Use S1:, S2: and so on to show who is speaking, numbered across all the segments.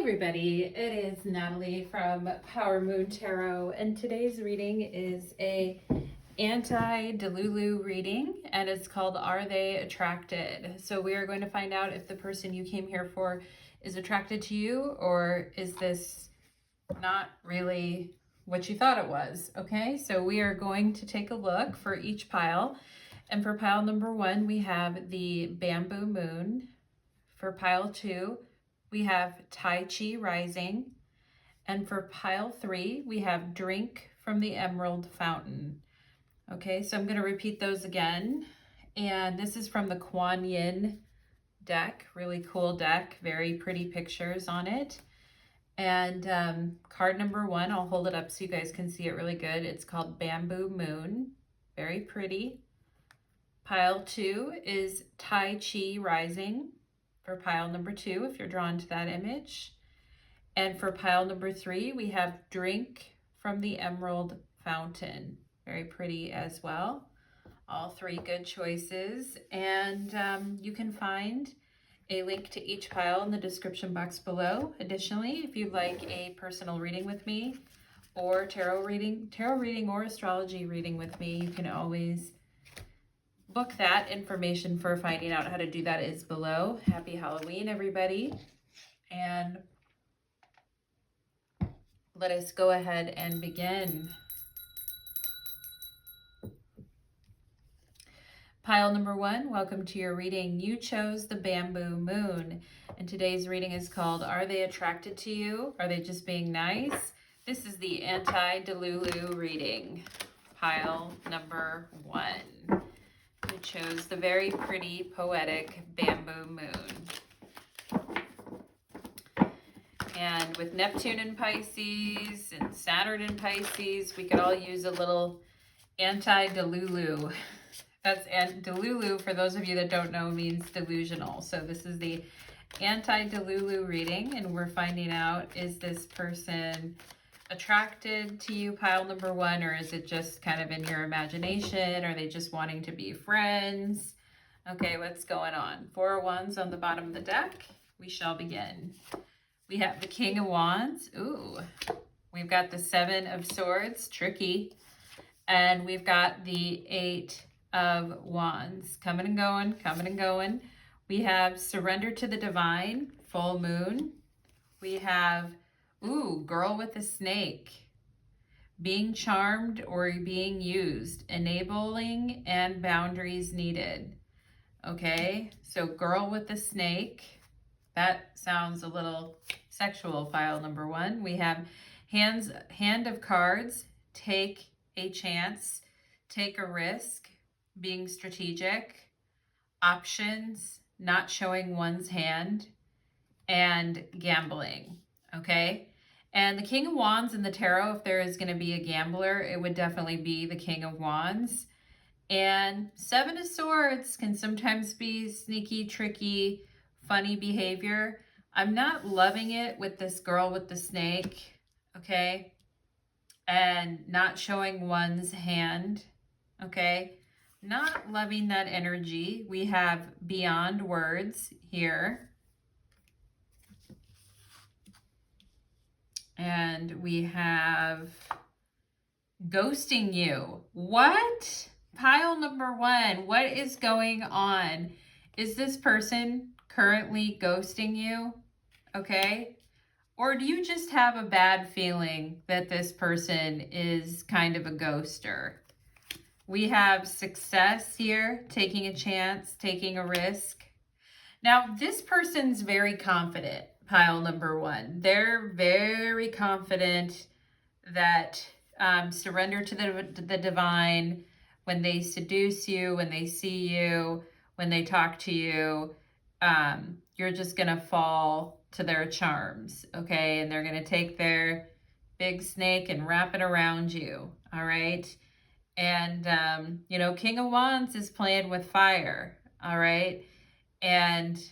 S1: everybody, it is Natalie from Power Moon Tarot, and today's reading is a Anti-Delulu reading, and it's called Are They Attracted? So we are going to find out if the person you came here for is attracted to you, or is this not really what you thought it was, okay? So we are going to take a look for each pile, and for pile number 1, we have the Bamboo Moon. For pile 2, we have Tai Chi Rising. And for pile 3, we have Drink from the Emerald Fountain. Okay, so I'm going to repeat those again. And this is from the Kuan Yin deck. Really cool deck. Very pretty pictures on it. And card number 1, I'll hold it up so you guys can see it really good. It's called Bamboo Moon. Very pretty. Pile 2 is Tai Chi Rising. For pile number 2, if you're drawn to that image. And for pile number 3, we have Drink from the Emerald Fountain. Very pretty as well. All 3 good choices. And you can find a link to each pile in the description box below. Additionally, if you'd like a personal reading with me, or tarot reading or astrology reading with me, you can always book that. Information for finding out how to do that is below. Happy Halloween, everybody. And let us go ahead and begin. Pile number 1, welcome to your reading. You chose the Bamboo Moon, and today's reading is called Are They Attracted to You? Are They Just Being Nice? This is the Anti-Delulu Reading. Pile number 1. You chose the very pretty, poetic Bamboo Moon. And with Neptune in Pisces and Saturn in Pisces, we could all use a little anti-delulu. That's delulu, for those of you that don't know, means delusional. So this is the anti-delulu reading, and we're finding out, is this person attracted to you, pile number 1, or is it just kind of in your imagination? Are they just wanting to be friends? Okay, what's going on? 4 of Wands on the bottom of the deck. We shall begin. We have the King of Wands. Ooh. We've got the 7 of Swords. Tricky. And we've got the 8 of Wands. Coming and going, coming and going. We have Surrender to the Divine. Full Moon. We have Girl with a Snake. Being charmed or being used. Enabling and boundaries needed. Okay, so Girl with a Snake. That sounds a little sexual, pile number 1. We have Hand of Cards. Take a chance. Take a risk. Being strategic. Options. Not showing one's hand. And gambling. Okay, and the King of Wands in the tarot, if there is going to be a gambler, it would definitely be the King of Wands. And 7 of Swords can sometimes be sneaky, tricky, funny behavior. I'm not loving it with this Girl with the Snake, okay, and not showing one's hand, okay. Not loving that energy. We have Beyond Words here. And we have Ghosting You. What? Pile number 1. What is going on? Is this person currently ghosting you? Okay. Or do you just have a bad feeling that this person is kind of a ghoster? We have Success here. Taking a chance, taking a risk. Now, this person's very confident. Pile number 1. They're very confident that surrender to the divine, when they seduce you, when they see you, when they talk to you, you're just going to fall to their charms, okay? And they're going to take their big snake and wrap it around you, all right? And, King of Wands is playing with fire, all right? And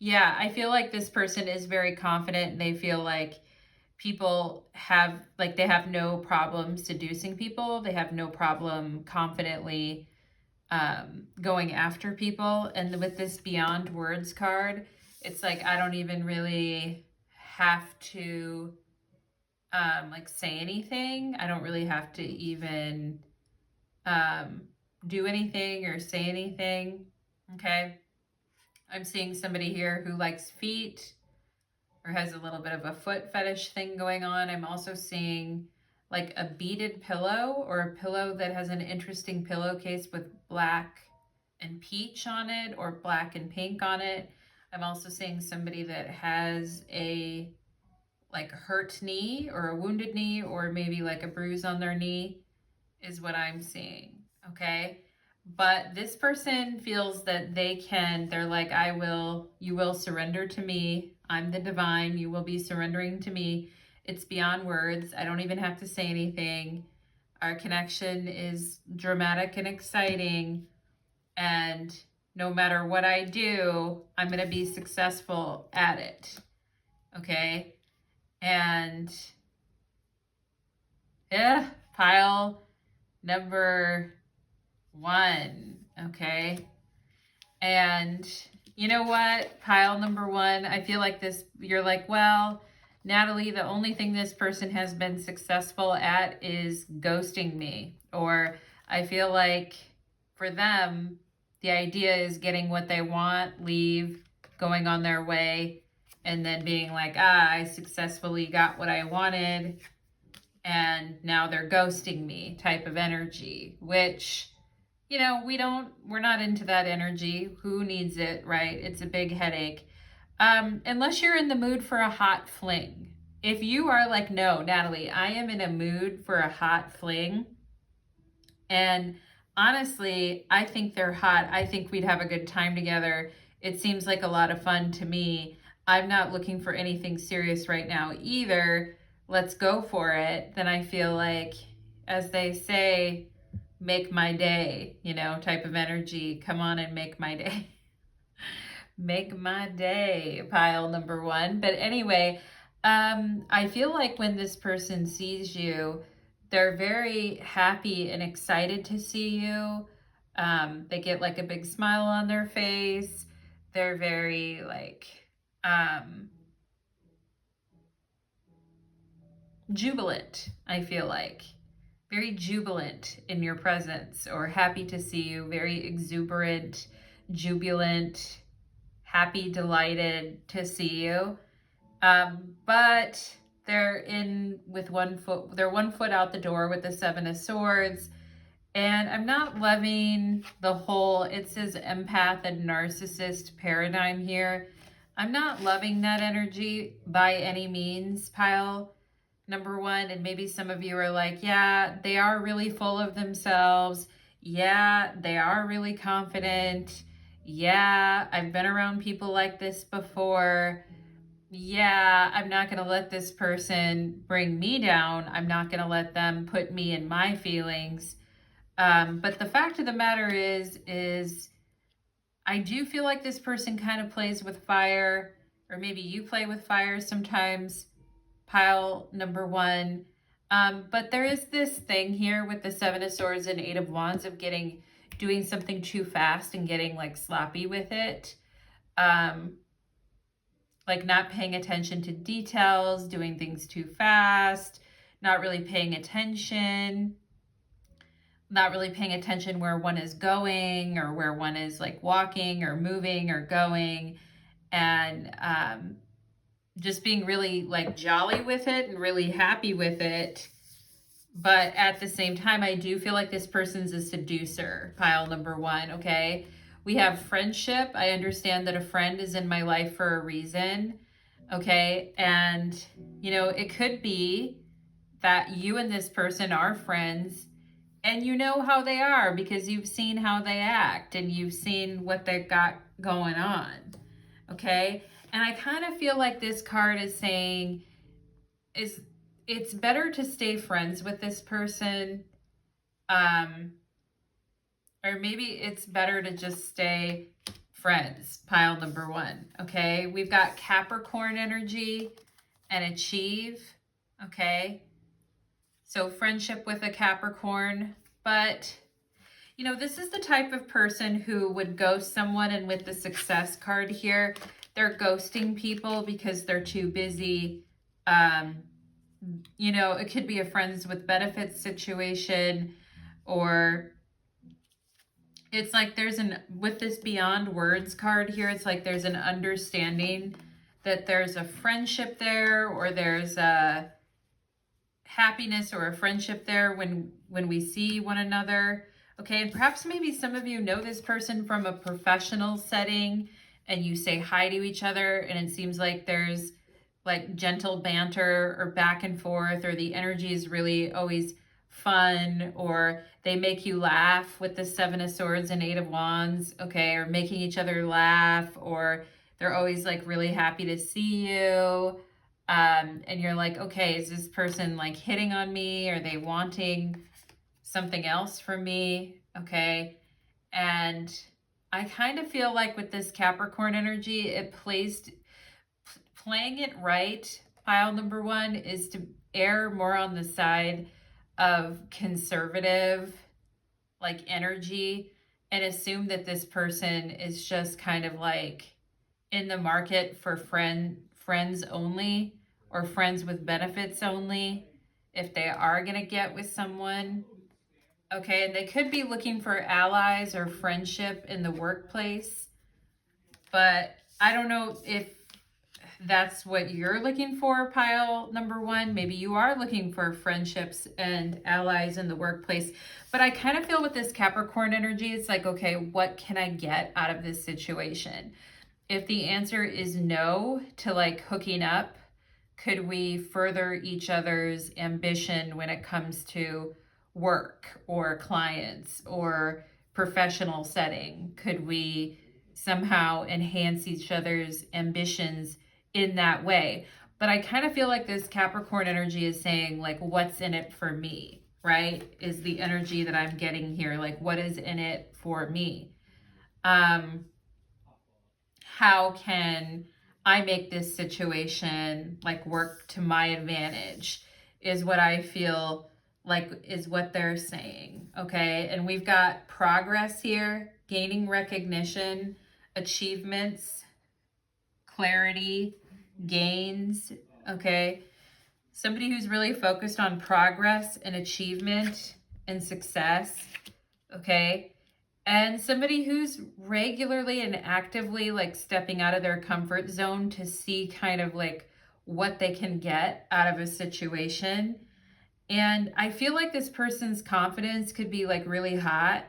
S1: yeah, I feel like this person is very confident, and they feel like people have, they have no problem seducing people. They have no problem confidently going after people. And with this Beyond Words card, it's like, I don't even really have to like say anything. I don't really have to even do anything or say anything. Okay. I'm seeing somebody here who likes feet or has a little bit of a foot fetish thing going on. I'm also seeing like a beaded pillow or a pillow that has an interesting pillowcase with black and peach on it or black and pink on it. I'm also seeing somebody that has a like hurt knee or a wounded knee or maybe like a bruise on their knee is what I'm seeing. Okay. But this person feels that they're like, you will surrender to me. I'm the divine. You will be surrendering to me. It's beyond words. I don't even have to say anything. Our connection is dramatic and exciting. And no matter what I do, I'm going to be successful at it. Okay. And yeah, pile number 1. Okay. And you know what? Pile number 1, I feel like this, you're like, well, Natalie, the only thing this person has been successful at is ghosting me. Or I feel like for them, the idea is getting what they want, leave, going on their way, and then being like, I successfully got what I wanted, and now they're ghosting me type of energy, which, you know, we're not into that energy. Who needs it, right? It's a big headache. Unless you're in the mood for a hot fling. If you are like, no, Natalie, I am in a mood for a hot fling. And honestly, I think they're hot. I think we'd have a good time together. It seems like a lot of fun to me. I'm not looking for anything serious right now either. Let's go for it. Then I feel like, as they say, make my day, you know, type of energy. Come on and make my day. Make my day, pile number 1. But anyway, I feel like when this person sees you, they're very happy and excited to see you. They get like a big smile on their face. They're very like jubilant, I feel like. Very jubilant in your presence, or happy to see you, very exuberant, jubilant, happy, delighted to see you. But they're they're 1 foot out the door with the 7 of Swords. And I'm not loving the whole, it says empath and narcissist paradigm here. I'm not loving that energy by any means, pile number 1. And maybe some of you are like, yeah, they are really full of themselves. Yeah, they are really confident. Yeah, I've been around people like this before. Yeah, I'm not going to let this person bring me down. I'm not going to let them put me in my feelings. But the fact of the matter is I do feel like this person kind of plays with fire, or maybe you play with fire sometimes, pile number 1. But there is this thing here with the 7 of Swords and 8 of Wands of doing something too fast and getting like sloppy with it. Like not paying attention to details, doing things too fast, not really paying attention where one is going or where one is like walking or moving or going, and just being really like jolly with it and really happy with it. But at the same time, I do feel like this person's a seducer, pile number 1, okay? We have friendship. I understand that a friend is in my life for a reason, okay? And, you know, it could be that you and this person are friends and you know how they are because you've seen how they act and you've seen what they've got going on, okay? And I kind of feel like this card is saying it's better to stay friends with this person, or maybe it's better to just stay friends, pile number 1, okay? We've got Capricorn energy and achieve, okay? So friendship with a Capricorn, but you know, this is the type of person who would ghost someone, and with the success card here, they're ghosting people because they're too busy. You know, it could be a friends with benefits situation, or it's like there's with this beyond words card here, it's like there's an understanding that there's a friendship there, or there's a happiness or a friendship there when we see one another. Okay, and perhaps maybe some of you know this person from a professional setting, and you say hi to each other, and it seems like there's like gentle banter or back and forth, or the energy is really always fun, or they make you laugh with the Seven of Swords and Eight of Wands, okay, or making each other laugh, or they're always like really happy to see you. And you're like, okay, is this person like hitting on me? Are they wanting something else from me? Okay. And I kind of feel like with this Capricorn energy, playing it right, pile number one, is to err more on the side of conservative, like energy, and assume that this person is just kind of like in the market for friends only, or friends with benefits only, if they are going to get with someone. Okay, and they could be looking for allies or friendship in the workplace, but I don't know if that's what you're looking for, pile number one. Maybe you are looking for friendships and allies in the workplace, but I kind of feel with this Capricorn energy, it's like, okay, what can I get out of this situation? If the answer is no to like hooking up, could we further each other's ambition when it comes to work or clients or professional setting? Could we somehow enhance each other's ambitions in that way? But I kind of feel like this Capricorn energy is saying, like, what's in it for me, right? Is the energy that I'm getting here. Like, what is in it for me? How can I make this situation like work to my advantage, is what I feel like is what they're saying. Okay, and we've got progress here, gaining recognition, achievements, clarity, gains. Okay, somebody who's really focused on progress and achievement and success. Okay, and somebody who's regularly and actively like stepping out of their comfort zone to see kind of like what they can get out of a situation. And I feel like this person's confidence could be like really hot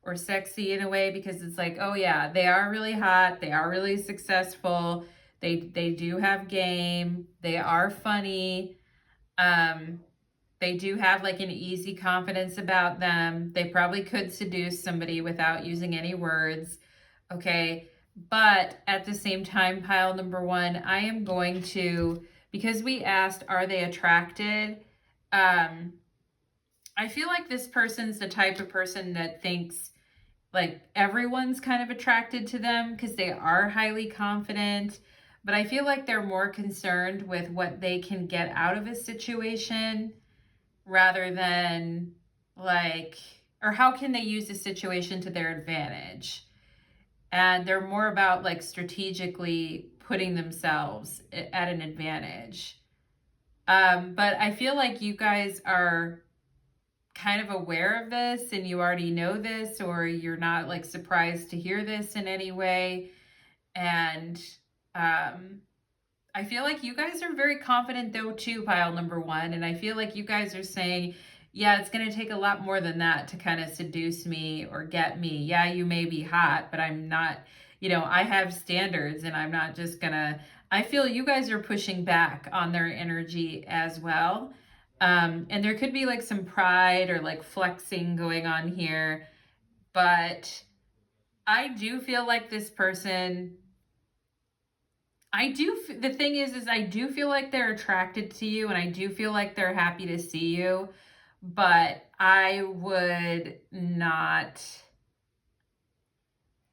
S1: or sexy in a way, because it's like, oh yeah, they are really hot, they are really successful, they do have game, they are funny. They do have like an easy confidence about them. They probably could seduce somebody without using any words. Okay. But at the same time, pile number one, I am going to, because we asked, are they attracted? I feel like this person's the type of person that thinks like everyone's kind of attracted to them because they are highly confident. But I feel like they're more concerned with what they can get out of a situation, rather than like, or how can they use the situation to their advantage. And they're more about like strategically putting themselves at an advantage. But I feel like you guys are kind of aware of this, and you already know this, or you're not like surprised to hear this in any way. And I feel like you guys are very confident though too, pile number one. And I feel like you guys are saying, yeah, it's going to take a lot more than that to kind of seduce me or get me. Yeah, you may be hot, but I'm not, you know, I have standards, and I'm not just going to, I feel you guys are pushing back on their energy as well. And there could be like some pride or like flexing going on here. But I do feel like this person, the thing is I do feel like they're attracted to you, and I do feel like they're happy to see you, but I would not,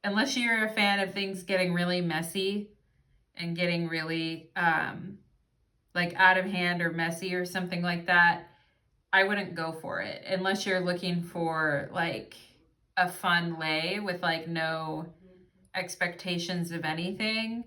S1: unless you're a fan of things getting really messy and getting really like out of hand or messy or something like that, I wouldn't go for it unless you're looking for like a fun lay with like no expectations of anything,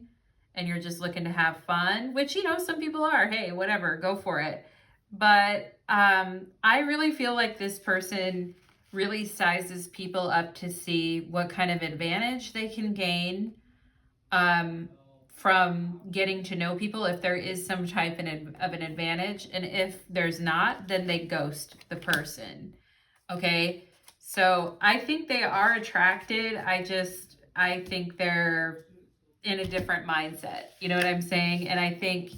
S1: and you're just looking to have fun, which, you know, some people are, hey, whatever, go for it. But I really feel like this person really sizes people up to see what kind of advantage they can gain from getting to know people, if there is some type of an advantage. And if there's not, then they ghost the person. Okay. So I think they are attracted. I think they're in a different mindset. You know what I'm saying? And I think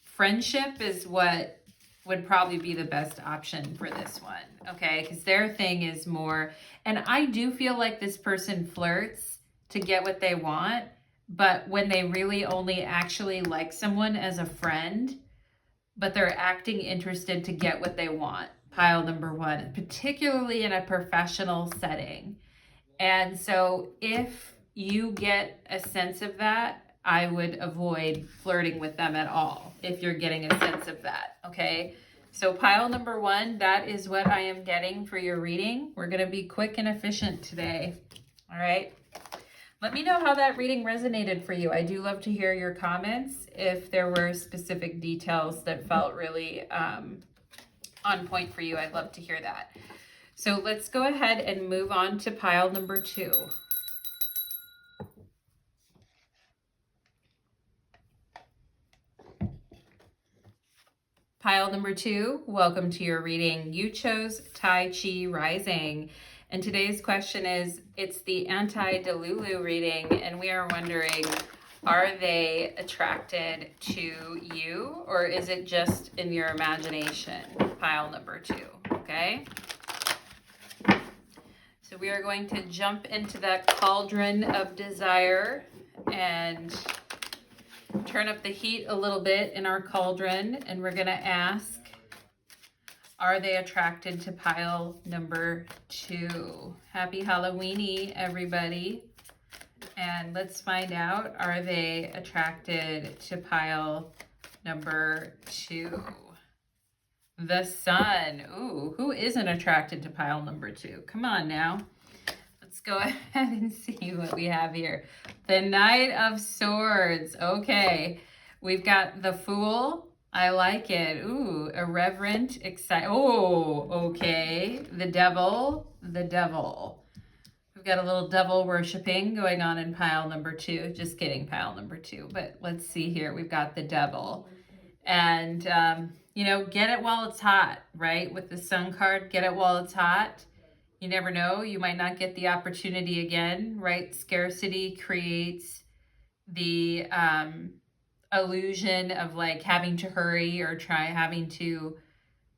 S1: friendship is what would probably be the best option for this one. Okay. Because their thing is more, and I do feel like this person flirts to get what they want. But when they really only actually like someone as a friend, but they're acting interested to get what they want, pile number one, particularly in a professional setting. And so if you get a sense of that, I would avoid flirting with them at all if you're getting a sense of that, okay? So pile number one, that is what I am getting for your reading. We're going to be quick and efficient today, all right? Let me know how that reading resonated for you. I do love to hear your comments if there were specific details that felt really on point for you. I'd love to hear that. So let's go ahead and move on to pile number two. Pile number two, welcome to your reading. You chose Tai Chi Rising. And today's question is, it's the Anti-Delulu reading, and we are wondering, are they attracted to you, or is it just in your imagination? Pile number two, okay? So we are going to jump into that cauldron of desire and turn up the heat a little bit in our cauldron, and we're going to ask, are they attracted to pile number two? Happy Halloweeny, everybody. And let's find out, are they attracted to pile number two? The Sun. Ooh, who isn't attracted to pile number two? Come on now. Let's go ahead and see what we have here. The Knight of Swords. Okay. We've got the Fool. I like it. Ooh, irreverent, excited. Oh, okay. The Devil. The Devil. We've got a little devil worshiping going on in pile number two. Just kidding, pile number two. But let's see here. We've got the Devil. And, you know, get it while it's hot, right? With the Sun card, get it while it's hot. You never know. You might not get the opportunity again, right? Scarcity creates the illusion of like having to hurry or having to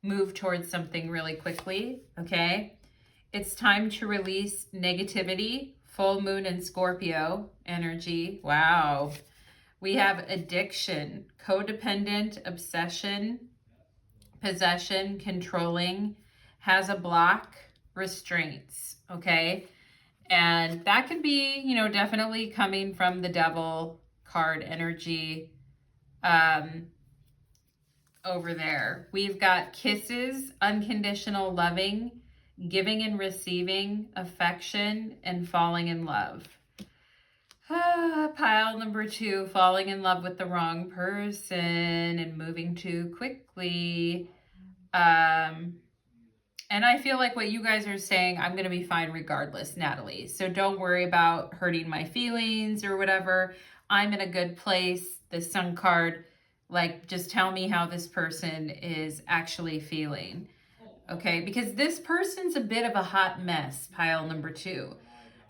S1: move towards something really quickly, okay? It's time to release negativity. Full moon in Scorpio energy. Wow. We have addiction, codependent, obsession, possession, controlling, has a block, restraints, okay? And that could be, you know, definitely coming from the Devil card energy over there. We've got kisses, unconditional loving, giving and receiving, affection, and falling in love. Pile number two, falling in love with the wrong person and moving too quickly. And I feel like what you guys are saying, I'm going to be fine regardless, Natalie. So don't worry about hurting my feelings or whatever. I'm in a good place. The Sun card, like, just tell me how this person is actually feeling. Okay, because this person's a bit of a hot mess, pile number two.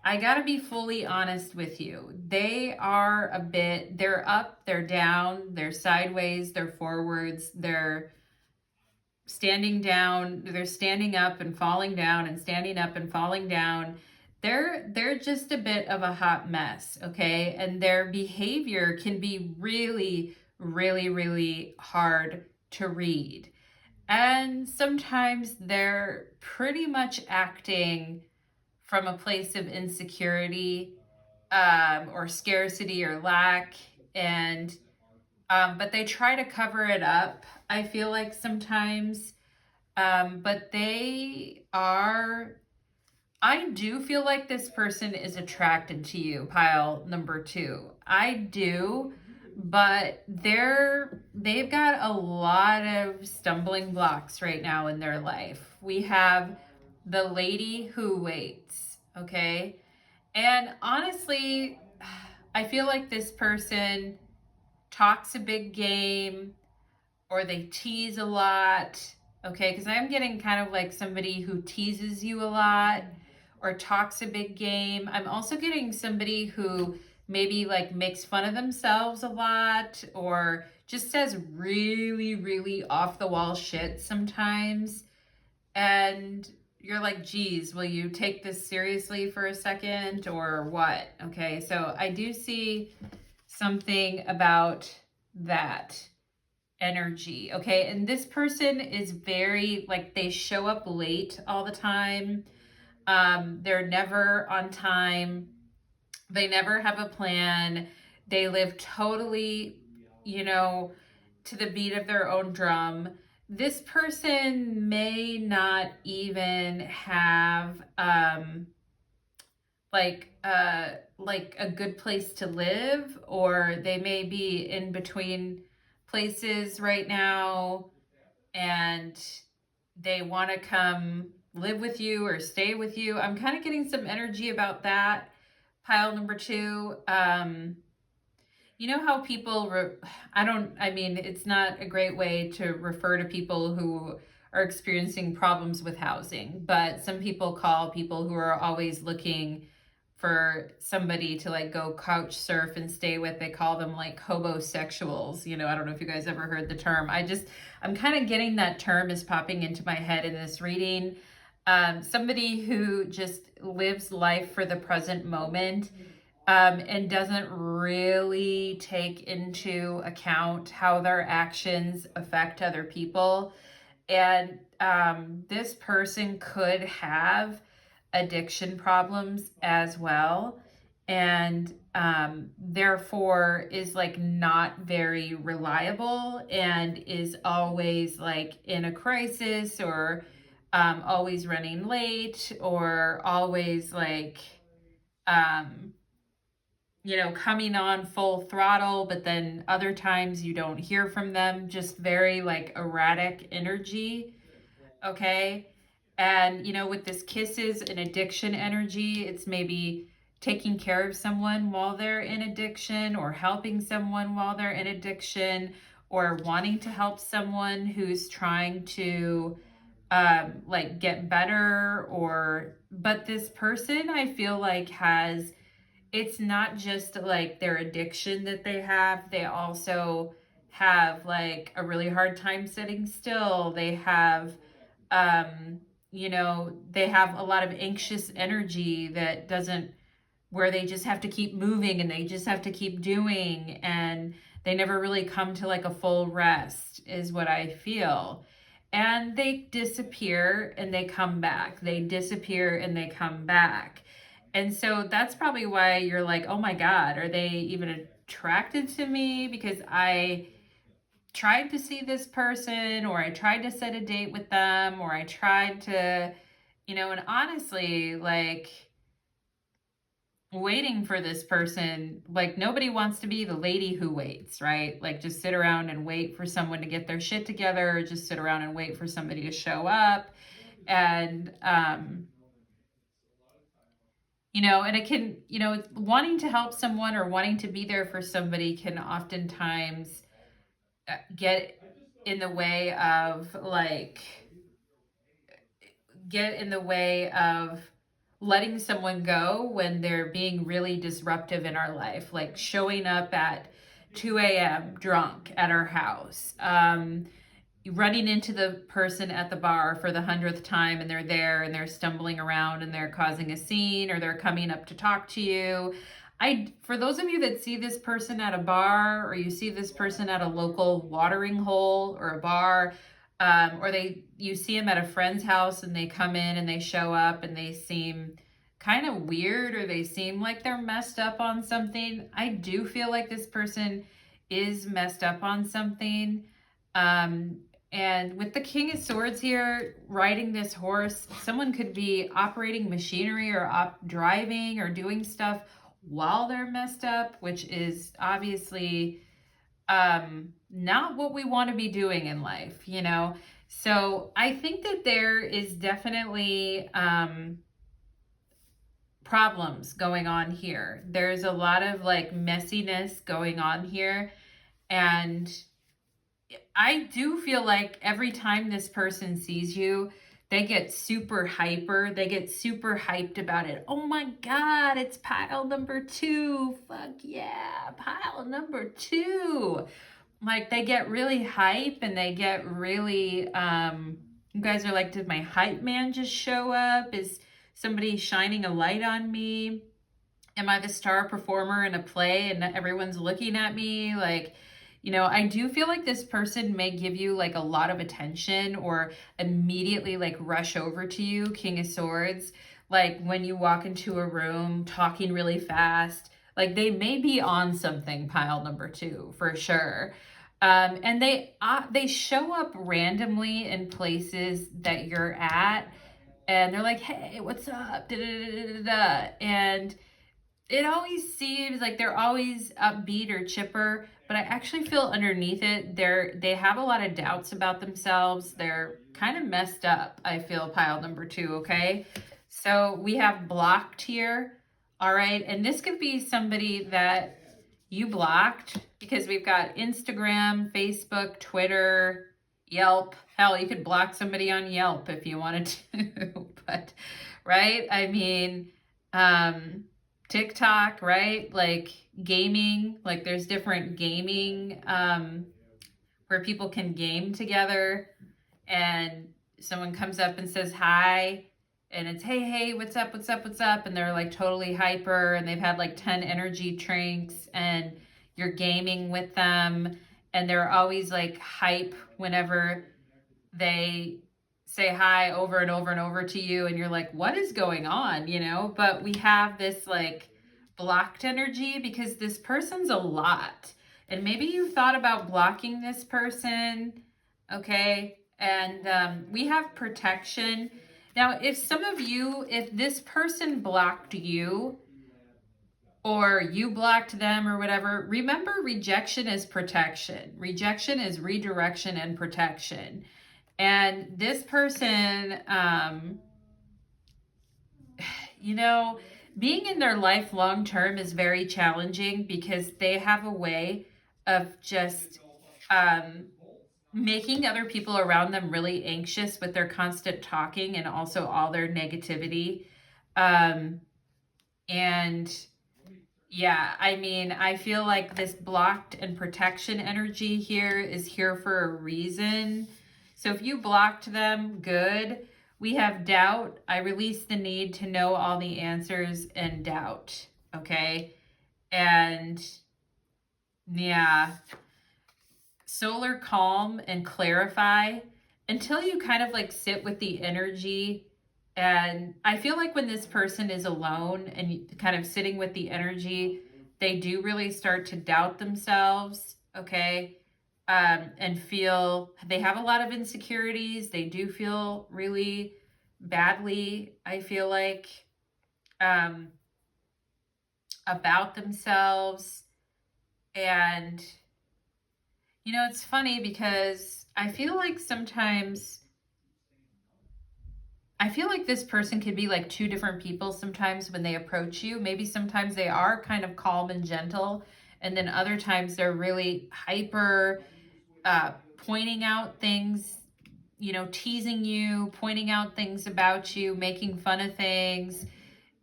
S1: I got to be fully honest with you. They are a bit, they're up, they're down, they're sideways, they're forwards, they're standing down, they're standing up and falling down and standing up and falling down. They're just a bit of a hot mess, okay? And their behavior can be really, really, really hard to read. And sometimes they're pretty much acting from a place of insecurity or scarcity or lack, and but they try to cover it up, I feel like sometimes, but they are, I do feel like this person is attracted to you, pile number two. I do, but they've got a lot of stumbling blocks right now in their life. We have the lady who waits, okay? And honestly, I feel like this person talks a big game or they tease a lot, okay? Because I'm getting kind of like somebody who teases you a lot or talks a big game. I'm also getting somebody who maybe like makes fun of themselves a lot or just says really, really off the wall shit sometimes. And you're like, geez, will you take this seriously for a second or what? Okay, so I do see something about that energy, okay? And this person is very, like, they show up late all the time. They're never on time. They never have a plan. They live totally, you know, to the beat of their own drum. This person may not even have like a good place to live, or they may be in between places right now and they want to come live with you or stay with you. I'm kind of getting some energy about that. Pile number two. You know how people, I mean, it's not a great way to refer to people who are experiencing problems with housing, but some people call people who are always looking for somebody to like go couch surf and stay with, they call them like hobosexuals. You know, I don't know if you guys ever heard the term. I'm kind of getting that term is popping into my head in this reading. Somebody who just lives life for the present moment, and doesn't really take into account how their actions affect other people. And this person could have addiction problems as well. And therefore is like not very reliable and is always like in a crisis or always running late or always like, um, you know, coming on full throttle, but then other times you don't hear from them, just very like erratic energy. Okay. And, you know, with this kisses and addiction energy, it's maybe taking care of someone while they're in addiction or helping someone while they're in addiction or wanting to help someone who's trying to like get better or, but this person I feel like has, it's not just like their addiction that they have, they also have like a really hard time sitting still. They have you know, they have a lot of anxious energy that doesn't, where they just have to keep moving and they just have to keep doing and they never really come to like a full rest is what I feel. And they disappear and they come back. They disappear and they come back. And so that's probably why you're like, oh my God, are they even attracted to me? Because I tried to see this person or I tried to set a date with them or I tried to, you know, and honestly, like waiting for this person, like nobody wants to be the lady who waits, right? Like just sit around and wait for someone to get their shit together, or just sit around and wait for somebody to show up. And, you know, and it can, you know, wanting to help someone or wanting to be there for somebody can oftentimes get in the way of like, get in the way of letting someone go when they're being really disruptive in our life, like showing up at 2 a.m. drunk at our house, running into the person at the bar for the 100th time and they're there and they're stumbling around and they're causing a scene or they're coming up to talk to you. For those of you that see this person at a bar or you see this person at a local watering hole or a bar, or you see them at a friend's house and they come in and they show up and they seem kind of weird or they seem like they're messed up on something. I do feel like this person is messed up on something. And with the King of Swords here, riding this horse, someone could be operating machinery or driving or doing stuff while they're messed up, which is obviously not what we want to be doing in life, you know? So I think that there is definitely problems going on here. There's a lot of like messiness going on here. And I do feel like every time this person sees you, they get super hyper. They get super hyped about it. Oh my God, it's pile number 2. Fuck yeah, pile number 2. Like they get really hype and they get really, you guys are like, did my hype man just show up? Is somebody shining a light on me? Am I the star performer in a play and everyone's looking at me? Like, you know, I do feel like this person may give you like a lot of attention or immediately like rush over to you, King of Swords. Like when you walk into a room talking really fast, like they may be on something, pile number 2 for sure. And they show up randomly in places that you're at, and they're like, "Hey, what's up?" Da, da, da, da, da, da. And it always seems like they're always upbeat or chipper, but I actually feel underneath it, they have a lot of doubts about themselves. They're kind of messed up, I feel, pile number 2, okay? So we have blocked here, all right? And this could be somebody that you blocked, because we've got Instagram, Facebook, Twitter, Yelp. Hell, you could block somebody on Yelp if you wanted to, but, right? I mean, TikTok, right? Like gaming, like there's different gaming where people can game together, and someone comes up and says hi, and it's hey, what's up, and they're like totally hyper, and they've had like 10 energy drinks, and you're gaming with them, and they're always like hype whenever they say hi over and over and over to you, and you're like, what is going on, you know? But we have this like blocked energy because this person's a lot, and maybe you thought about blocking this person, okay? And we have protection. Now, if this person blocked you, or you blocked them or whatever, remember, rejection is protection. Rejection is redirection and protection. And this person, you know, being in their life long term is very challenging because they have a way of just making other people around them really anxious with their constant talking and also all their negativity. And yeah, I mean, I feel like this blocked and protection energy here is here for a reason. So if you blocked them, good. We have doubt. I release the need to know all the answers and doubt. Okay. And yeah, solar calm and clarify until you kind of like sit with the energy. And I feel like when this person is alone and kind of sitting with the energy, they do really start to doubt themselves, okay? And feel they have a lot of insecurities. They do feel really badly, I feel like, about themselves. And, you know, it's funny because I feel like this person could be like 2 different people sometimes when they approach you. Maybe sometimes they are kind of calm and gentle, and then other times they're really hyper, pointing out things, you know, teasing you, pointing out things about you, making fun of things.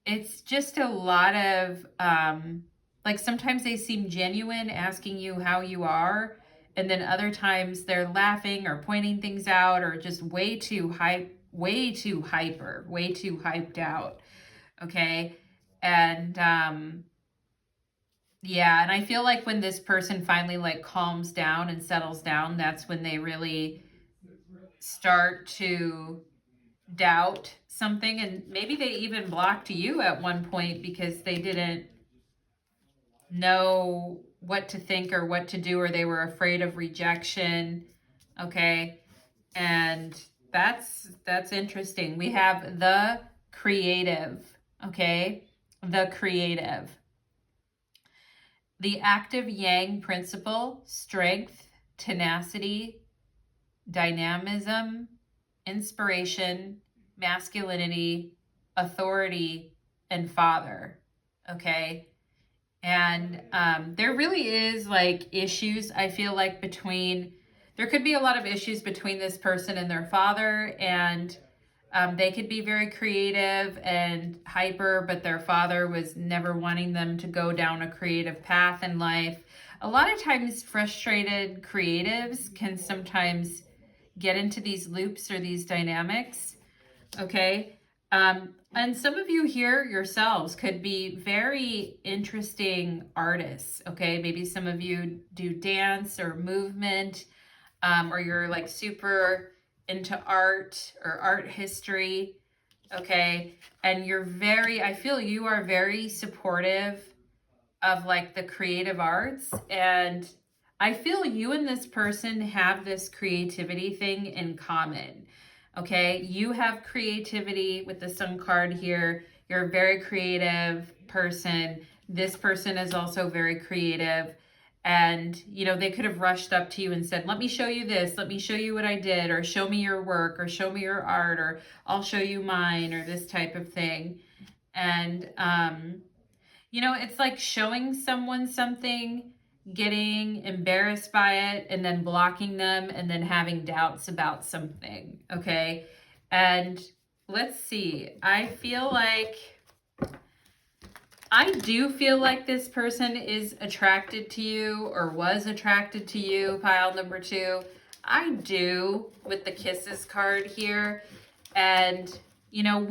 S1: It's just a lot of, like sometimes they seem genuine, asking you how you are, and then other times they're laughing or pointing things out, or just way too hyper, way too hyped out. Okay. And yeah, and I feel like when this person finally like calms down and settles down, that's when they really start to doubt something, and maybe they even blocked you at one point because they didn't know what to think or what to do, or they were afraid of rejection. Okay. And that's interesting. We have the creative, okay? The creative. The active yang principle, strength, tenacity, dynamism, inspiration, masculinity, authority, and father. Okay. And there really is like issues, I feel like, there could be a lot of issues between this person and their father, and they could be very creative and hyper, but their father was never wanting them to go down a creative path in life. A lot of times, frustrated creatives can sometimes get into these loops or these dynamics, okay? And some of you here yourselves could be very interesting artists, okay? Maybe some of you do dance or movement, or you're like super into art or art history, okay? And I feel you are very supportive of like the creative arts, and I feel you and this person have this creativity thing in common. Okay, you have creativity with the Sun card here. You're a very creative person. This person is also very creative. And, you know, they could have rushed up to you and said, let me show you this. Let me show you what I did, or show me your work, or show me your art, or I'll show you mine, or this type of thing. And, you know, it's like showing someone something, getting embarrassed by it, and then blocking them, and then having doubts about something, okay? And let's see, I do feel like this person is attracted to you, or was attracted to you, pile number 2. I do, with the kisses card here. And, you know,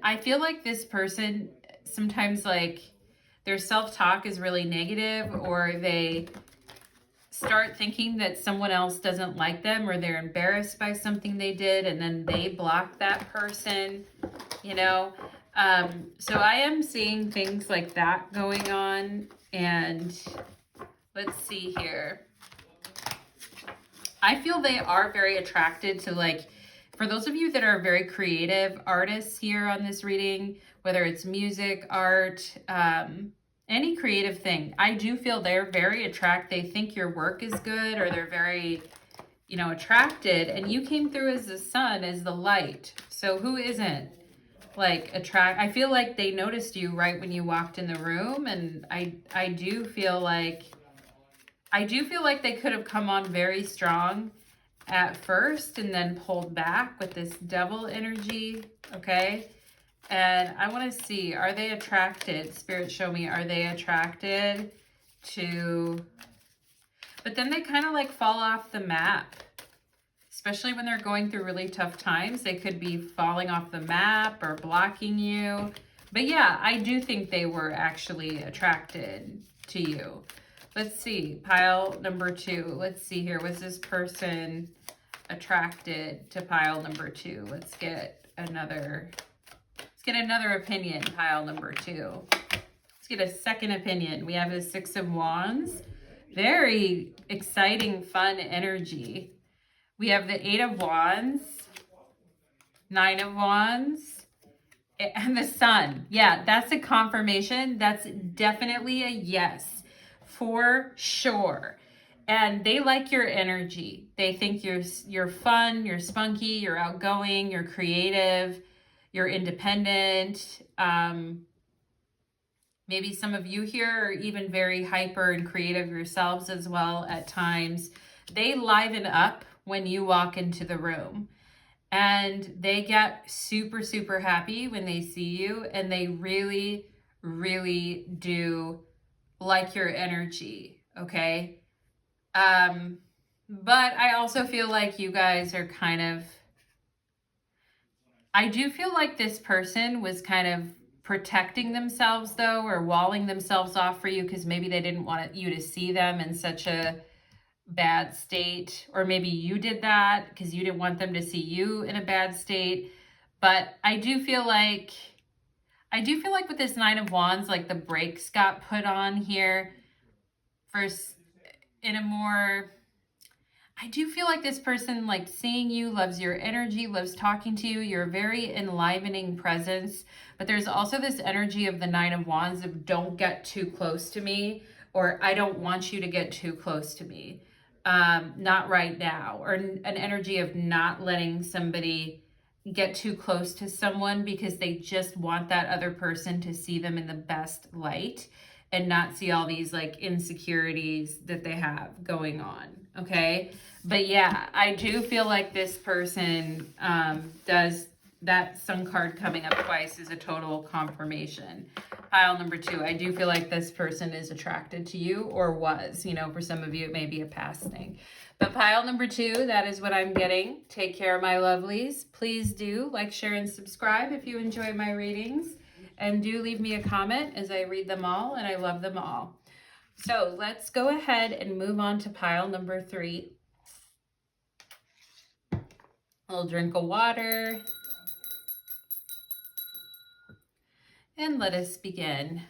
S1: I feel like this person sometimes, like, their self-talk is really negative, or they start thinking that someone else doesn't like them, or they're embarrassed by something they did, and then they block that person, you know? So I am seeing things like that going on. And let's see here. I feel they are very attracted to, like, for those of you that are very creative artists here on this reading, whether it's music, art, any creative thing, I do feel they're very attracted. They think your work is good, or they're very, you know, attracted. And you came through as the sun, as the light. So who isn't, like, I feel like they noticed you right when you walked in the room. And I do feel like they could have come on very strong at first and then pulled back with this devil energy, okay? And I want to see, are they attracted? Spirit, show me, are they attracted to... But then they kind of like fall off the map, especially when they're going through really tough times. They could be falling off the map or blocking you. But yeah, I do think they were actually attracted to you. Let's see, pile number 2. Let's see here. Was this person attracted to pile number 2? Let's get another opinion, pile number 2. Let's get a second opinion. We have the 6 of Wands. Very exciting, fun energy. We have the 8 of Wands, 9 of Wands, and the Sun. Yeah, that's a confirmation. That's definitely a yes, for sure. And they like your energy. They think you're fun, you're spunky, you're outgoing, you're creative, you're independent. Maybe some of you here are even very hyper and creative yourselves as well at times. They liven up when you walk into the room, and they get super, super happy when they see you, and they really, really do like your energy, okay? But I also feel like you guys are I do feel like this person was kind of protecting themselves, though, or walling themselves off for you, because maybe they didn't want you to see them in such a bad state, or maybe you did that because you didn't want them to see you in a bad state. But I do feel like with this 9 of Wands, like the brakes got put on here first in a more... I do feel like this person likes seeing you, loves your energy, loves talking to you. You're a very enlivening presence. But there's also this energy of the 9 of Wands of don't get too close to me, or I don't want you to get too close to me. Not right now, or an energy of not letting somebody get too close to someone because they just want that other person to see them in the best light and not see all these like insecurities that they have going on. Okay. But yeah, I do feel like this person does, that sun card coming up twice is a total confirmation. Pile number 2, I do feel like this person is attracted to you, or was, you know, for some of you, it may be a past thing. But pile number 2, that is what I'm getting. Take care, my lovelies. Please do like, share, and subscribe if you enjoy my readings. And do leave me a comment, as I read them all and I love them all. So let's go ahead and move on to pile number 3. A little drink of water. And let us begin.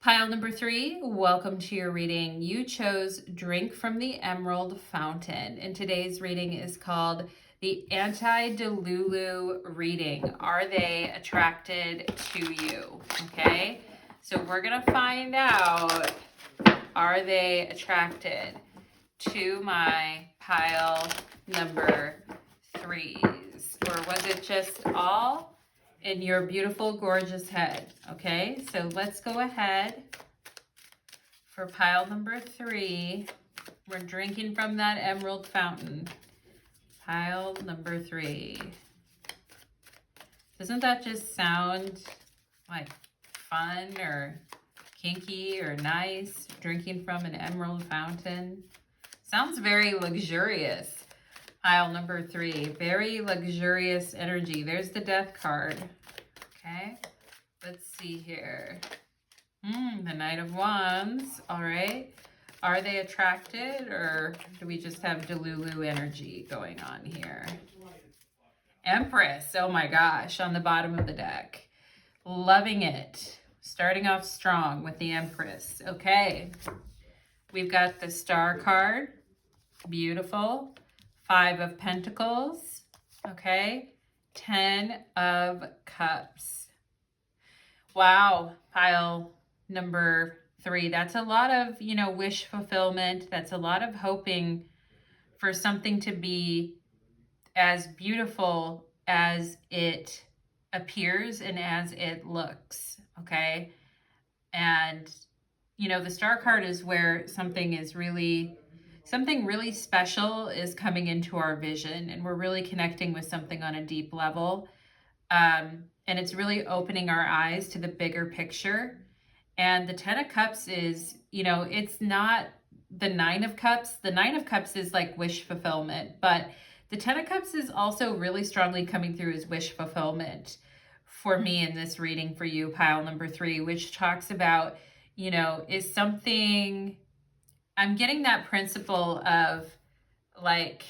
S1: Pile number 3, welcome to your reading. You chose Drink from the Emerald Fountain. And today's reading is called the Anti-Delulu Reading. Are they attracted to you? Okay, so we're going to find out, are they attracted to my pile number 3s? Or was it just all in your beautiful, gorgeous head? Okay, so let's go ahead for pile number 3. We're drinking from that emerald fountain. Pile number 3. Doesn't that just sound like fun or kinky or nice? Drinking from an emerald fountain. Sounds very luxurious. Pile number 3, very luxurious energy. There's the Death card. Okay, let's see here. The Knight of Wands. All right. Are they attracted, or do we just have Delulu energy going on here? Empress. Oh my gosh, on the bottom of the deck. Loving it. Starting off strong with the Empress. Okay. We've got the Star card. Beautiful. 5 of Pentacles. Okay. 10 of Cups. Wow. Pile number 3. That's a lot of, you know, wish fulfillment. That's a lot of hoping for something to be as beautiful as it appears and as it looks. Okay. And, you know, the Star card is where something really special is coming into our vision, and we're really connecting with something on a deep level. And it's really opening our eyes to the bigger picture. And the 10 of Cups is, you know, it's not the 9 of Cups. The 9 of Cups is like wish fulfillment, but the 10 of Cups is also really strongly coming through as wish fulfillment for me in this reading for you, pile number 3, which talks about, you know, is something, I'm getting that principle of like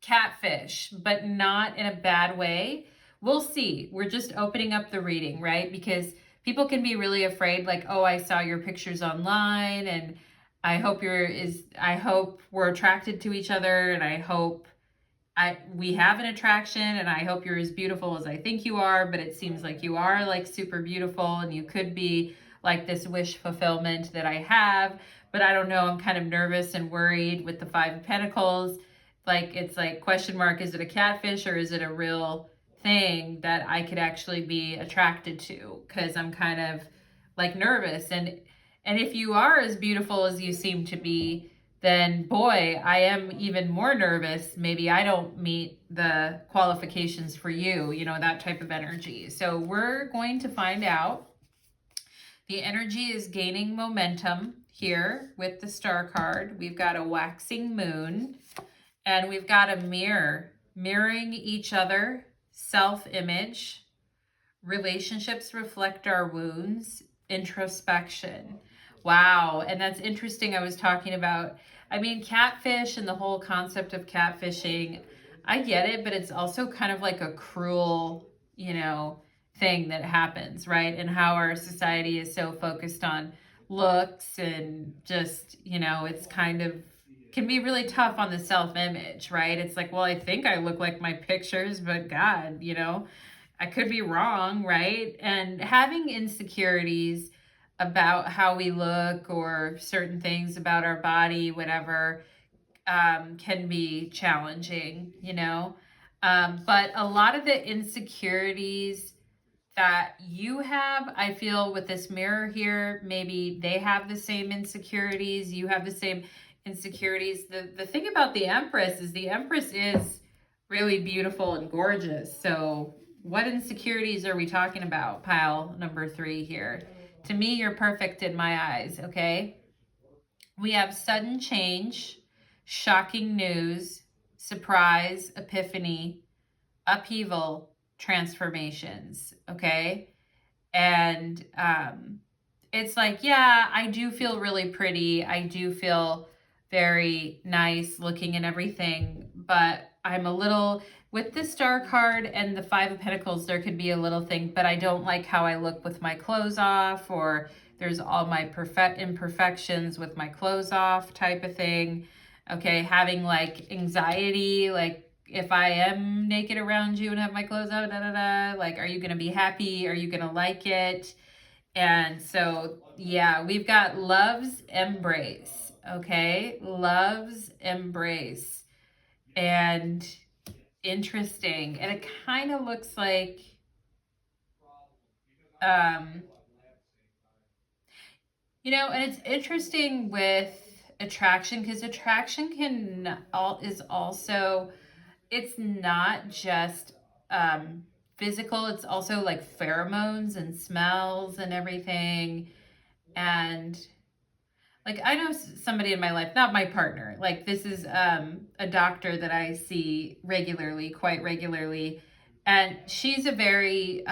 S1: catfish, but not in a bad way. We'll see. We're just opening up the reading, right? Because people can be really afraid, like, oh, I saw your pictures online and I hope we're attracted to each other, and I hope we have an attraction, and I hope you're as beautiful as I think you are, but it seems like you are like super beautiful, and you could be like this wish fulfillment that I have, but I don't know. I'm kind of nervous and worried with the 5 of Pentacles. Like, it's like question mark, is it a catfish or is it a real thing that I could actually be attracted to? Because I'm kind of like nervous. And if you are as beautiful as you seem to be, then boy, I am even more nervous. Maybe I don't meet the qualifications for you, you know, that type of energy. So we're going to find out. The energy is gaining momentum here with the Star card. We've got a waxing moon, and we've got a mirror, mirroring each other, self-image. Relationships reflect our wounds, introspection. Wow. And that's interesting. I was talking about, I mean, catfish and the whole concept of catfishing. I get it, but it's also kind of like a cruel, you know, thing that happens, right? And how our society is so focused on looks, and just, you know, it's kind of can be really tough on the self-image, right? It's like, well, I think I look like my pictures, but God, you know, I could be wrong, right? And having insecurities about how we look or certain things about our body, whatever, can be challenging, you know. But a lot of the insecurities that you have, I feel with this mirror here, maybe they have the same insecurities, you have the same insecurities. The thing about the Empress is really beautiful and gorgeous. So what insecurities are we talking about, pile number 3 here? To me, you're perfect in my eyes, okay? We have sudden change, shocking news, surprise, epiphany, upheaval, transformations, okay? And it's like, yeah, I do feel really pretty. I do feel very nice looking and everything, but I'm a little, with the Star card and the 5 of Pentacles, there could be a little thing, but I don't like how I look with my clothes off, or there's all my imperfections with my clothes off type of thing. Okay, having like anxiety, like if I am naked around you and have my clothes out, like, are you going to be happy? Are you going to like it? And so, yeah, we've got love's embrace. Okay, love's embrace. And interesting. And it kind of looks like, you know, and it's interesting with attraction, because attraction is also, it's not just physical, it's also like pheromones and smells and everything. And like, I know somebody in my life, not my partner, like this is a doctor that I see regularly, quite regularly. And she's a very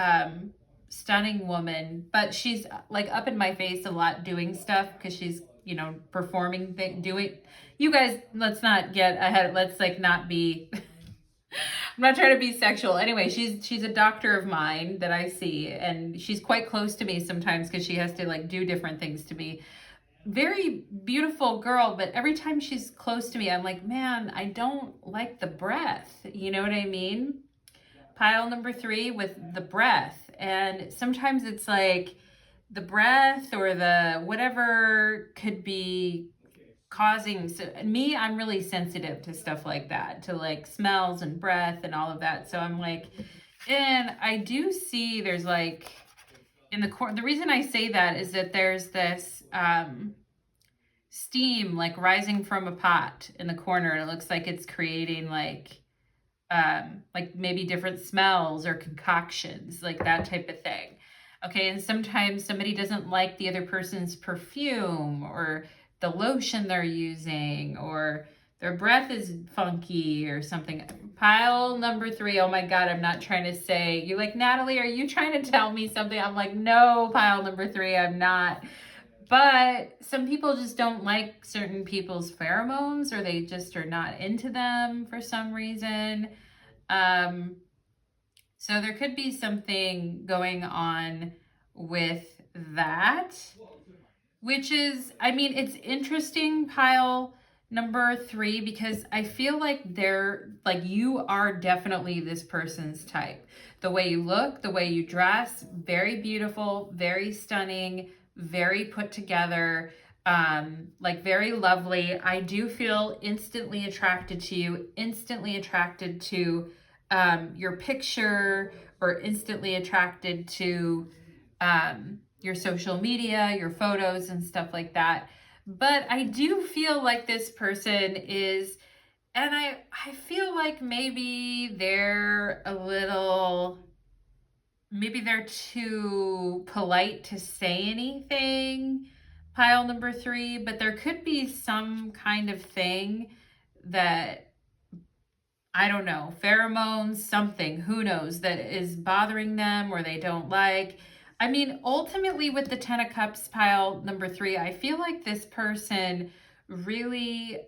S1: stunning woman, but she's like up in my face a lot doing stuff because she's, you know, performing, doing, you guys, let's not get ahead. Let's like not be, I'm not trying to be sexual. Anyway, she's a doctor of mine that I see, and she's quite close to me sometimes because she has to like do different things to me. Very beautiful girl, but every time she's close to me, I'm like, man, I don't like the breath. You know what I mean? Pile number 3 with the breath. And sometimes it's like the breath or the whatever could be causing, so me, I'm really sensitive to stuff like that, to like smells and breath and all of that. So I'm like, and I do see there's like in the corner, the reason I say that is that there's this steam like rising from a pot in the corner, and it looks like it's creating like maybe different smells or concoctions, like that type of thing. Okay, and sometimes somebody doesn't like the other person's perfume or the lotion they're using, or their breath is funky or something. Pile number 3, oh my God, I'm not trying to say, you're like, Natalie, are you trying to tell me something? I'm like, no, pile number 3, I'm not. But some people just don't like certain people's pheromones, or they just are not into them for some reason. So there could be something going on with that, which is, I mean, it's interesting, pile number 3, because I feel like you are definitely this person's type. The way you look, the way you dress, very beautiful, very stunning, very put together, like very lovely. I do feel instantly attracted to you, instantly attracted to your picture, or instantly attracted to your social media, your photos and stuff like that. But I do feel like this person is, and I feel like maybe they're too polite to say anything, pile number 3, but there could be some kind of thing that, I don't know, pheromones, something, who knows, that is bothering them or they don't like. I mean, ultimately with the 10 of Cups, pile number 3, I feel like this person really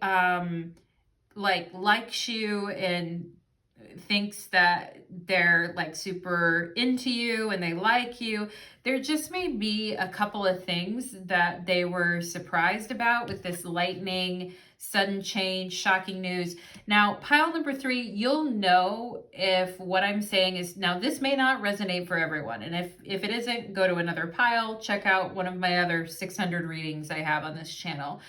S1: likes you and thinks that they're like super into you and they like you. There just may be a couple of things that they were surprised about with this lightning, sudden change, shocking news. Now, pile number 3, you'll know if what I'm saying is, now this may not resonate for everyone. And if it isn't, go to another pile, check out one of my other 600 readings I have on this channel.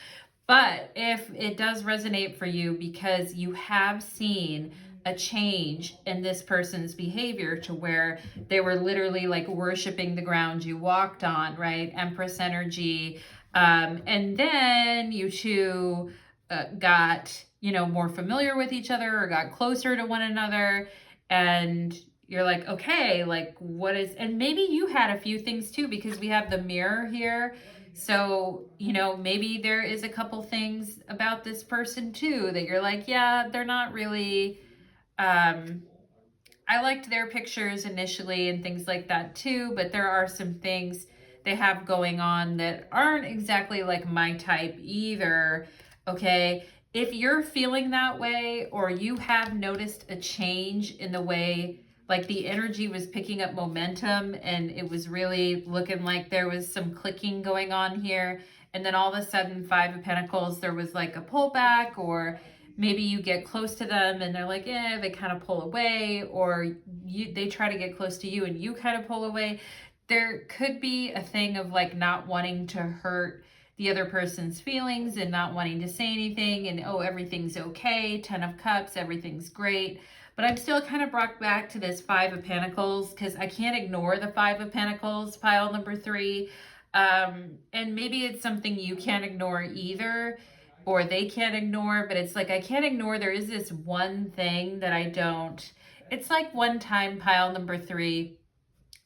S1: But if it does resonate for you because you have seen a change in this person's behavior to where they were literally like worshiping the ground you walked on, right? Empress energy. And then you two got, more familiar with each other or got closer to one another. And you're like, okay, like what is, and maybe you had a few things too, because we have the mirror here. So, maybe there is a couple things about this person too that you're like, yeah, they're not really, I liked their pictures initially and things like that too, but there are some things they have going on that aren't exactly like my type either. Okay. If you're feeling that way, or you have noticed a change in the way, like the energy was picking up momentum and it was really looking like there was some clicking going on here. And then all of a sudden, 5 of Pentacles, there was like a pullback, or maybe you get close to them and they're like, they kind of pull away, or they try to get close to you and you kind of pull away. There could be a thing of like not wanting to hurt the other person's feelings and not wanting to say anything, and everything's okay, 10 of Cups, everything's great. But I'm still kind of brought back to this 5 of Pentacles because I can't ignore the 5 of Pentacles, pile number 3. And maybe it's something you can't ignore either, or they can't ignore, but it's like I can't ignore. There is this one thing that I don't. It's like one time, pile number 3,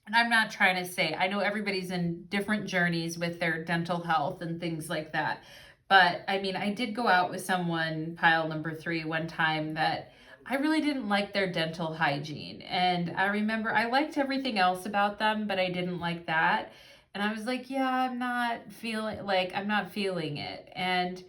S1: and I'm not trying to say, I know everybody's in different journeys with their dental health and things like that. But I mean, I did go out with someone, pile number 3, one time that I really didn't like their dental hygiene. And I remember I liked everything else about them, but I didn't like that. And I was like, yeah, I'm not feeling it. And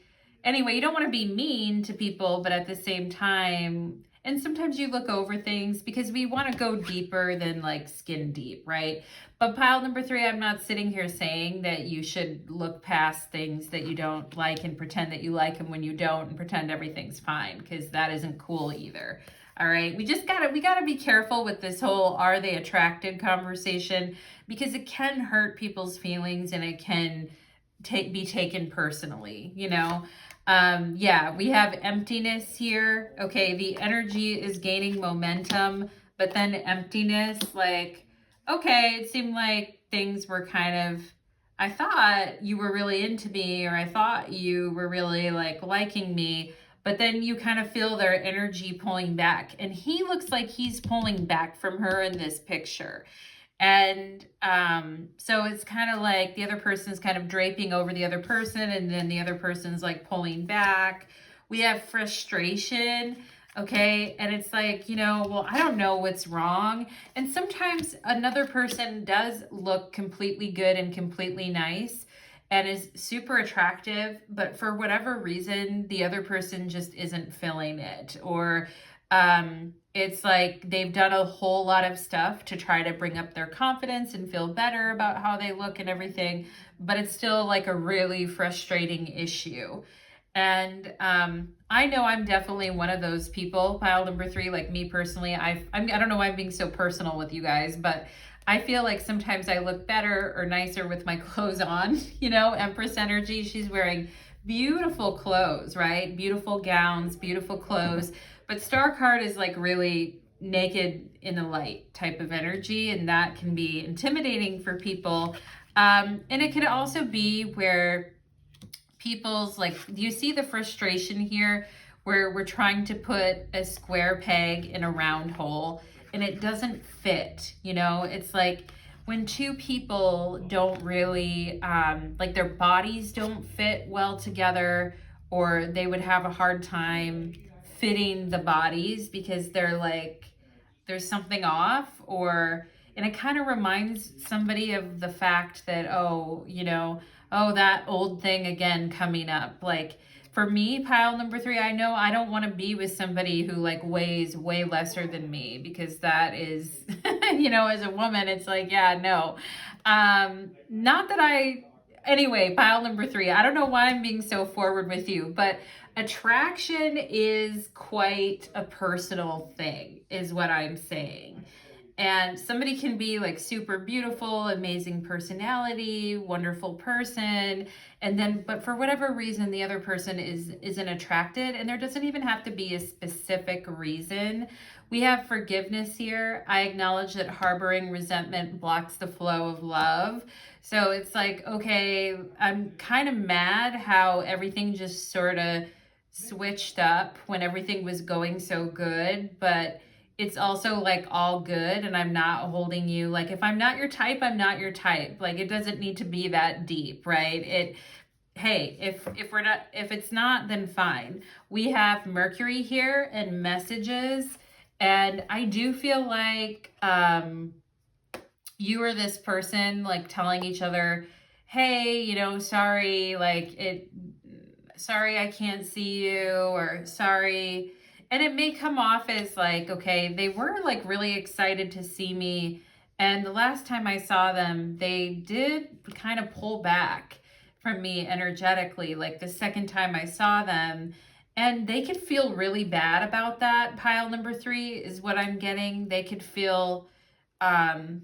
S1: anyway, you don't want to be mean to people, but at the same time, and sometimes you look over things because we want to go deeper than like skin deep, right? But pile number 3, I'm not sitting here saying that you should look past things that you don't like and pretend that you like them when you don't, and pretend everything's fine, because that isn't cool either. All right. We gotta be careful with this whole are they attracted conversation, because it can hurt people's feelings and it can be taken personally, yeah, we have emptiness here. Okay, the energy is gaining momentum, but then emptiness, like, okay, it seemed like things were kind of, I thought you were really into me, or I thought you were really like liking me, but then you kind of feel their energy pulling back, and he looks like he's pulling back from her in this picture. And so it's kind of like the other person's kind of draping over the other person, and then the other person's like pulling back. We have frustration, okay? And it's like, well, I don't know what's wrong. And sometimes another person does look completely good and completely nice and is super attractive, but for whatever reason, the other person just isn't feeling it. Or it's like they've done a whole lot of stuff to try to bring up their confidence and feel better about how they look and everything, but it's still like a really frustrating issue. And I know I'm definitely one of those people, pile number 3, like me personally. I don't know why I'm being so personal with you guys, but I feel like sometimes I look better or nicer with my clothes on, Empress energy. She's wearing beautiful clothes, right? Beautiful gowns, beautiful clothes. But Star card is like really naked in the light type of energy, and that can be intimidating for people. And it can also be where people's, like, you see the frustration here where we're trying to put a square peg in a round hole and it doesn't fit, It's like when two people don't really, like their bodies don't fit well together, or they would have a hard time fitting the bodies because they're like, there's something off, and it kind of reminds somebody of the fact that, that old thing again coming up. Like for me, pile number 3, I know I don't want to be with somebody who like weighs way lesser than me, because that is, as a woman, it's like, yeah, no. Not that anyway, pile number 3, I don't know why I'm being so forward with you, but Attraction is quite a personal thing, is what I'm saying. And somebody can be like super beautiful, amazing personality, wonderful person, and then but for whatever reason the other person isn't attracted, and there doesn't even have to be a specific reason. We have forgiveness here. I acknowledge that harboring resentment blocks the flow of love. So it's like, okay, I'm kind of mad how everything just sort of switched up when everything was going so good, but it's also like all good, and I'm not holding you. Like, if I'm not your type, I'm not your type. Like, it doesn't need to be that deep, right? Hey, if it's not, then fine. We have Mercury here and messages, and I do feel like you or this person like telling each other, hey, sorry, sorry I can't see you, or sorry. And it may come off as like, okay, they were like really excited to see me, and the last time I saw them, they did kind of pull back from me energetically, like the second time I saw them. And they could feel really bad about that. Pile number 3 is what I'm getting. They could feel um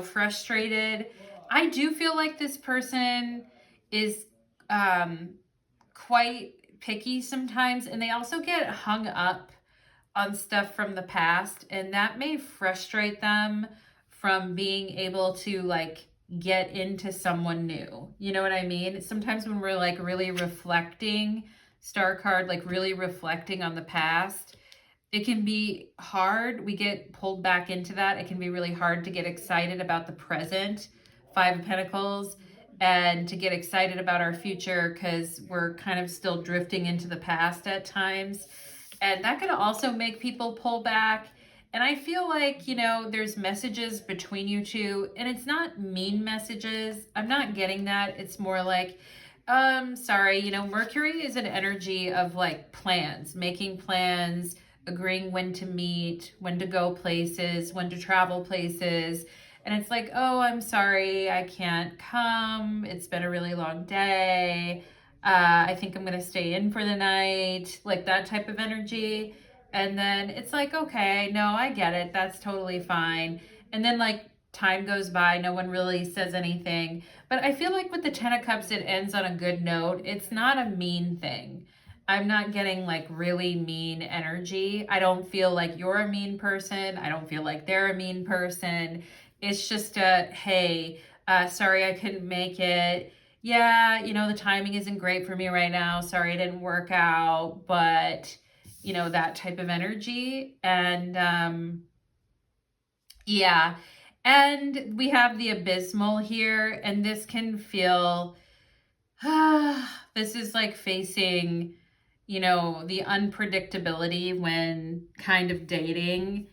S1: frustrated. I do feel like this person is um, quite picky sometimes, and they also get hung up on stuff from the past, and that may frustrate them from being able to like get into someone new. You know what I mean? Sometimes when we're like really reflecting, star card, like really reflecting on the past, it can be hard. We get pulled back into that. It can be really hard to get excited about the present, 5 of Pentacles, and to get excited about our future because we're kind of still drifting into the past at times. And that can also make people pull back. And I feel like, there's messages between you two, and it's not mean messages. I'm not getting that. It's more like, sorry, Mercury is an energy of like plans, making plans, agreeing when to meet, when to go places, when to travel places. And it's like, oh, I'm sorry, I can't come. It's been a really long day. I think I'm going to stay in for the night, like that type of energy. And then it's like, okay, no, I get it. That's totally fine. And then like time goes by, no one really says anything. But I feel like with the 10 of Cups, it ends on a good note. It's not a mean thing. I'm not getting like really mean energy. I don't feel like you're a mean person. I don't feel like they're a mean person. It's just a, hey, sorry I couldn't make it. Yeah, the timing isn't great for me right now. Sorry it didn't work out, but that type of energy. And yeah. And we have the abysmal here, and this can feel, this is like facing the unpredictability when kind of dating,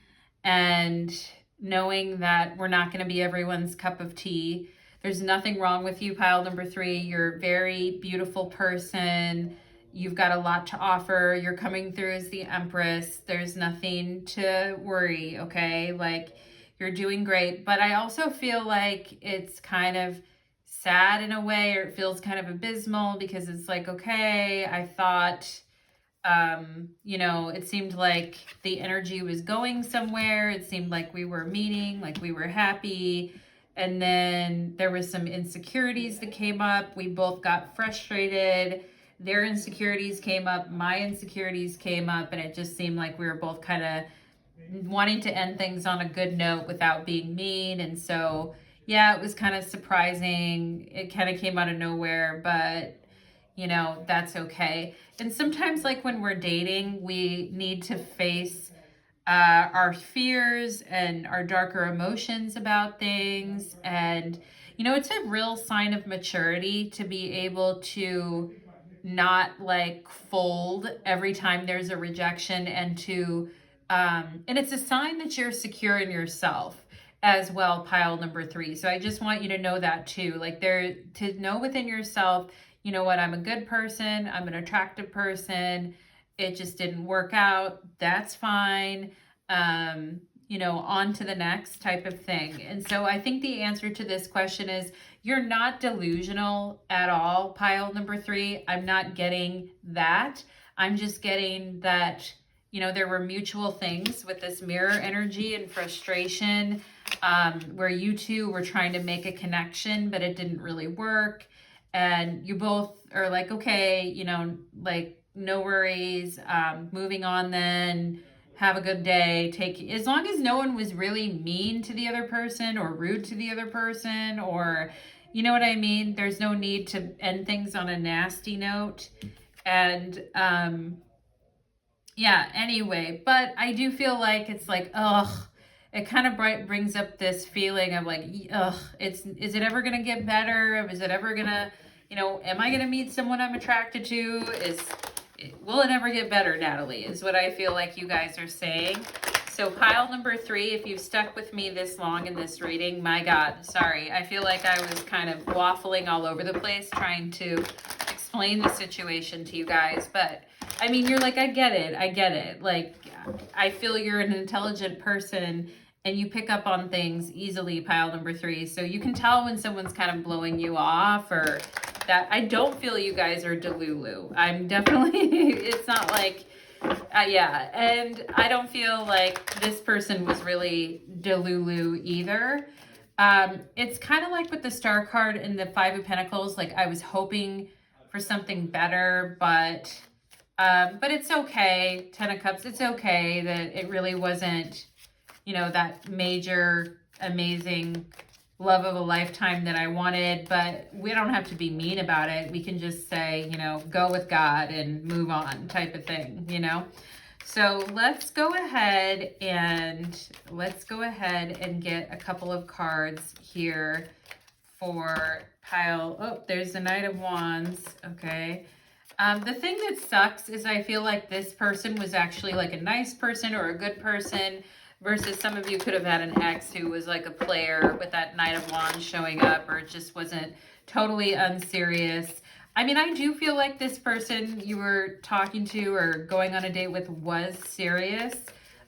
S1: and knowing that we're not going to be everyone's cup of tea. There's nothing wrong with you, pile number 3. You're a very beautiful person. You've got a lot to offer. You're coming through as the Empress. There's nothing to worry, okay? Like, you're doing great. But I also feel like it's kind of sad in a way, or it feels kind of abysmal, because it's like, okay, I thought, it seemed like the energy was going somewhere. It seemed like we were meeting, like we were happy. And then there was some insecurities that came up. We both got frustrated. Their insecurities came up, my insecurities came up, and it just seemed like we were both kind of wanting to end things on a good note without being mean. And so, yeah, it was kind of surprising. It kind of came out of nowhere, but that's okay. And sometimes, like when we're dating, we need to face our fears and our darker emotions about things. And, it's a real sign of maturity to be able to not like fold every time there's a rejection, and to, and it's a sign that you're secure in yourself as well, pile number 3. So I just want you to know that too. Like, to know within yourself, you know what, I'm a good person, I'm an attractive person, it just didn't work out, that's fine. on to the next type of thing. And so I think the answer to this question is you're not delusional at all, pile number 3. I'm not getting that. I'm just getting that, there were mutual things with this mirror energy and frustration, where you two were trying to make a connection, but it didn't really work. And you both are like, okay, like no worries, moving on then. Have a good day. As long as no one was really mean to the other person or rude to the other person, or you know what I mean? There's no need to end things on a nasty note. And yeah, anyway, but I do feel like it's like, ugh, it kind of brings up this feeling of like, ugh, is it ever going to get better? Is it ever going to, am I going to meet someone I'm attracted to? Will it ever get better, Natalie, is what I feel like you guys are saying. So pile number 3, if you've stuck with me this long in this reading, my God, sorry. I feel like I was kind of waffling all over the place trying to explain the situation to you guys. But I mean, you're like, I get it. Like, I feel you're an intelligent person and you pick up on things easily, pile number 3. So you can tell when someone's kind of blowing you off, or that. I don't feel you guys are Delulu. I'm definitely, it's not like, yeah. And I don't feel like this person was really Delulu either. It's kind of like with the Star card and the 5 of Pentacles, like I was hoping for something better, but it's okay. 10 of Cups, it's okay that it really wasn't, that major, amazing love of a lifetime that I wanted, but we don't have to be mean about it. We can just say, go with God and move on type of thing, So let's go ahead and get a couple of cards here for pile. Oh, there's the Knight of Wands. Okay. The thing that sucks is I feel like this person was actually like a nice person or a good person, versus some of you could have had an ex who was like a player with that Knight of Wands showing up, or it just wasn't totally unserious. I mean, I do feel like this person you were talking to or going on a date with was serious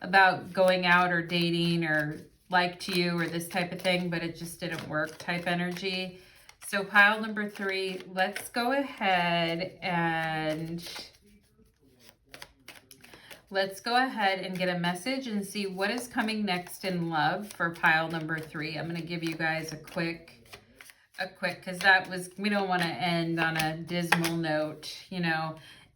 S1: about going out or dating or liked you or this type of thing, but it just didn't work type energy. So pile number 3, let's go ahead and get a message and see what is coming next in love for pile number 3. I'm going to give you guys a quick, because we don't want to end on a dismal note,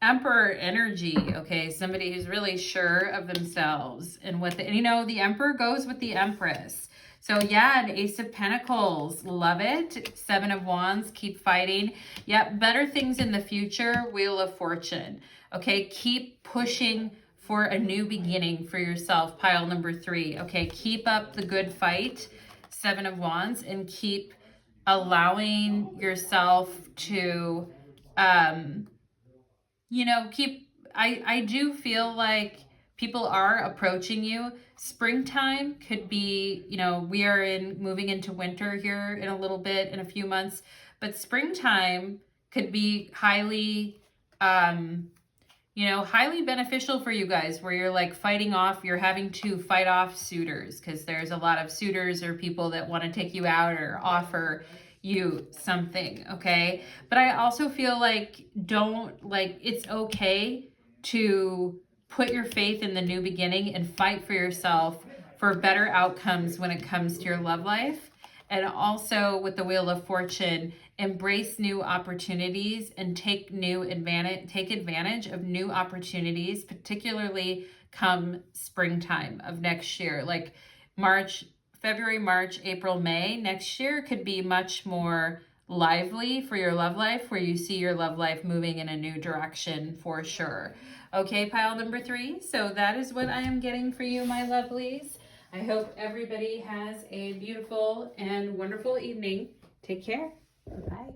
S1: Emperor energy, okay, somebody who's really sure of themselves and the Emperor goes with the Empress. So yeah, an Ace of Pentacles, love it. 7 of Wands, keep fighting. Yep, better things in the future. Wheel of Fortune. Okay, keep pushing for a new beginning for yourself, pile number 3. Okay, keep up the good fight, 7 of Wands, and keep allowing yourself to, I do feel like people are approaching you. Springtime could be, we are moving into winter here in a little bit, in a few months, but springtime could be highly, highly beneficial for you guys, where you're like you're having to fight off suitors, because there's a lot of suitors or people that want to take you out or offer you something, okay? But I also feel like it's okay to put your faith in the new beginning and fight for yourself for better outcomes when it comes to your love life. And also with the Wheel of Fortune, embrace new opportunities and take advantage of new opportunities, particularly come springtime of next year, like February, March, April, May next year could be much more lively for your love life, where you see your love life moving in a new direction for sure. Okay, pile number 3. So that is what I am getting for you, my lovelies. I hope everybody has a beautiful and wonderful evening. Take care. Bye.